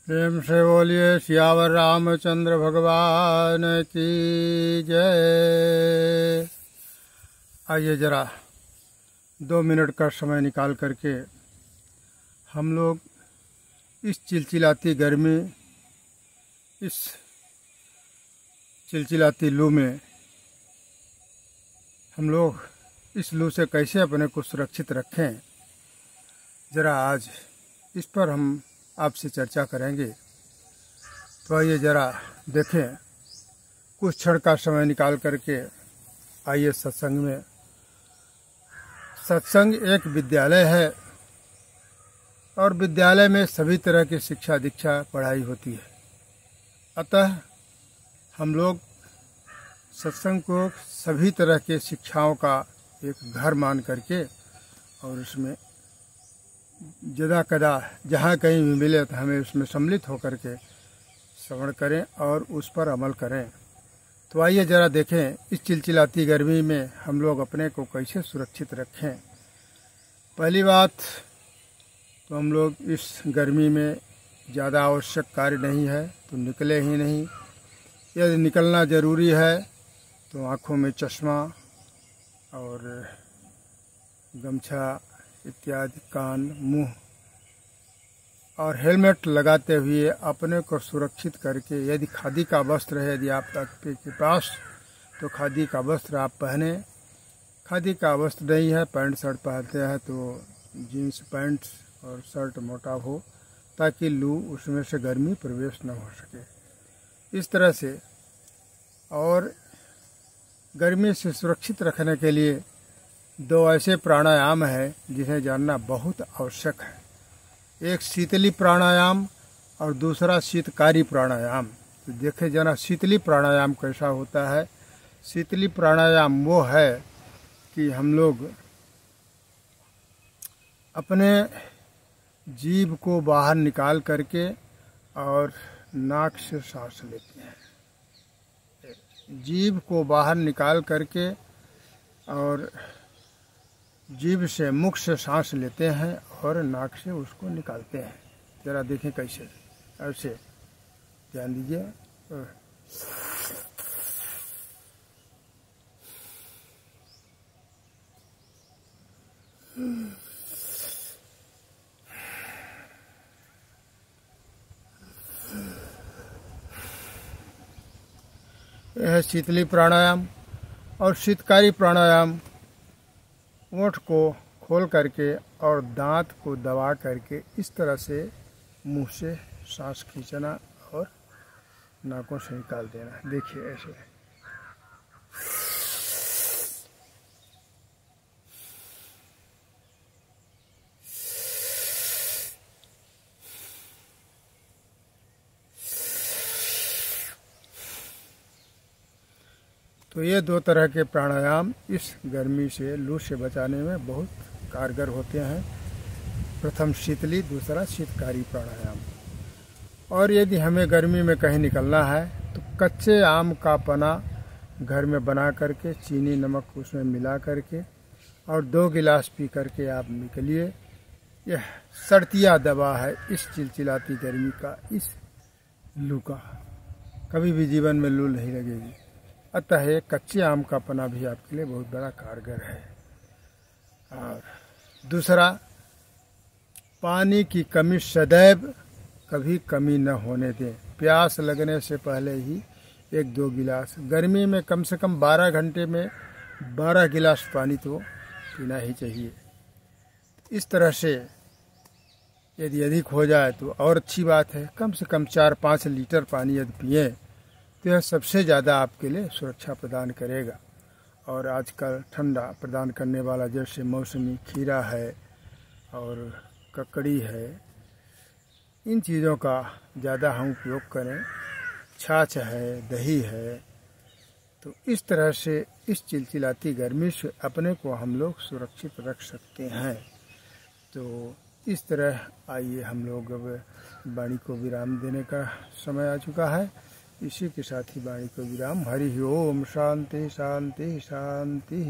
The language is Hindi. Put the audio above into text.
प्रेम से बोलिए सियावर रामचंद्र भगवान की जय। आइए जरा 2 मिनट का समय निकाल करके हम लोग इस चिलचिलाती गर्मी, इस चिलचिलाती लू में हम लोग इस लू से कैसे अपने को सुरक्षित रखें, ज़रा आज इस पर हम आपसे चर्चा करेंगे। तो आइए ज़रा देखें, कुछ क्षण का समय निकाल करके आइए सत्संग में। सत्संग एक विद्यालय है और विद्यालय में सभी तरह की शिक्षा दीक्षा पढ़ाई होती है। अतः हम लोग सत्संग को सभी तरह के शिक्षाओं का एक घर मान करके और उसमें जदा कदा जहाँ कहीं भी मिले तो हमें उसमें सम्मिलित होकर के श्रवण करें और उस पर अमल करें। तो आइए ज़रा देखें, इस चिलचिलाती गर्मी में हम लोग अपने को कैसे सुरक्षित रखें। पहली बात तो हम लोग इस गर्मी में ज़्यादा आवश्यक कार्य नहीं है तो निकले ही नहीं। यदि निकलना ज़रूरी है तो आँखों में चश्मा और गमछा इत्यादि, कान, मुंह और हेलमेट लगाते हुए अपने को सुरक्षित करके, यदि खादी का वस्त्र है यदि आपके पास तो खादी का वस्त्र आप पहने। खादी का वस्त्र नहीं है, पैंट शर्ट पहनते हैं तो जीन्स पैंट और शर्ट मोटा हो ताकि लू उसमें से गर्मी प्रवेश न हो सके। इस तरह से और गर्मी से सुरक्षित रखने के लिए 2 ऐसे प्राणायाम है जिन्हें जानना बहुत आवश्यक है। एक शीतली प्राणायाम और दूसरा शीतकारी प्राणायाम। तो देखें जना शीतली प्राणायाम कैसा होता है। शीतली प्राणायाम वो है कि हम लोग अपने जीभ को बाहर निकाल करके और नाक से सांस लेते हैं। जीभ को बाहर निकाल करके और जीभ से, मुख से सांस लेते हैं और नाक से उसको निकालते हैं। जरा देखें कैसे, ऐसे ध्यान दीजिए। यह है शीतली प्राणायाम। और शीतकारी प्राणायाम ओंठ को खोल करके और दांत को दबा करके इस तरह से मुंह से सांस खींचना और नाकों से निकाल देना। देखिए ऐसे। तो ये 2 तरह के प्राणायाम इस गर्मी से, लू से बचाने में बहुत कारगर होते हैं। प्रथम शीतली, दूसरा शीतकारी प्राणायाम। और यदि हमें गर्मी में कहीं निकलना है तो कच्चे आम का पना घर में बना करके चीनी नमक उसमें मिला करके और 2 गिलास पी करके आप निकलिए। यह सर्दिया दवा है इस चिलचिलाती गर्मी का, इस लू का। कभी भी जीवन में लू नहीं लगेगी। अतः कच्चे आम का पना भी आपके लिए बहुत बड़ा कारगर है। और दूसरा, पानी की कमी सदैव कभी कमी न होने दें। प्यास लगने से पहले ही 1-2 गिलास, गर्मी में कम से कम 12 घंटे में 12 गिलास पानी तो पीना ही चाहिए। इस तरह से यदि अधिक हो जाए तो और अच्छी बात है। कम से कम 4-5 लीटर पानी यदि पिएं तो यह सबसे ज़्यादा आपके लिए सुरक्षा प्रदान करेगा। और आजकल ठंडा प्रदान करने वाला जैसे मौसमी खीरा है और ककड़ी है, इन चीज़ों का ज़्यादा हम उपयोग करें। छाछ है, दही है। तो इस तरह से इस चिलचिलाती गर्मी से अपने को हम लोग सुरक्षित रख सकते हैं। तो इस तरह आइए हम लोग अब वाणी को विराम देने का समय आ चुका है। इसी के साथ ही वाणी को विराम। हरि ओम। शांति शांति शांति।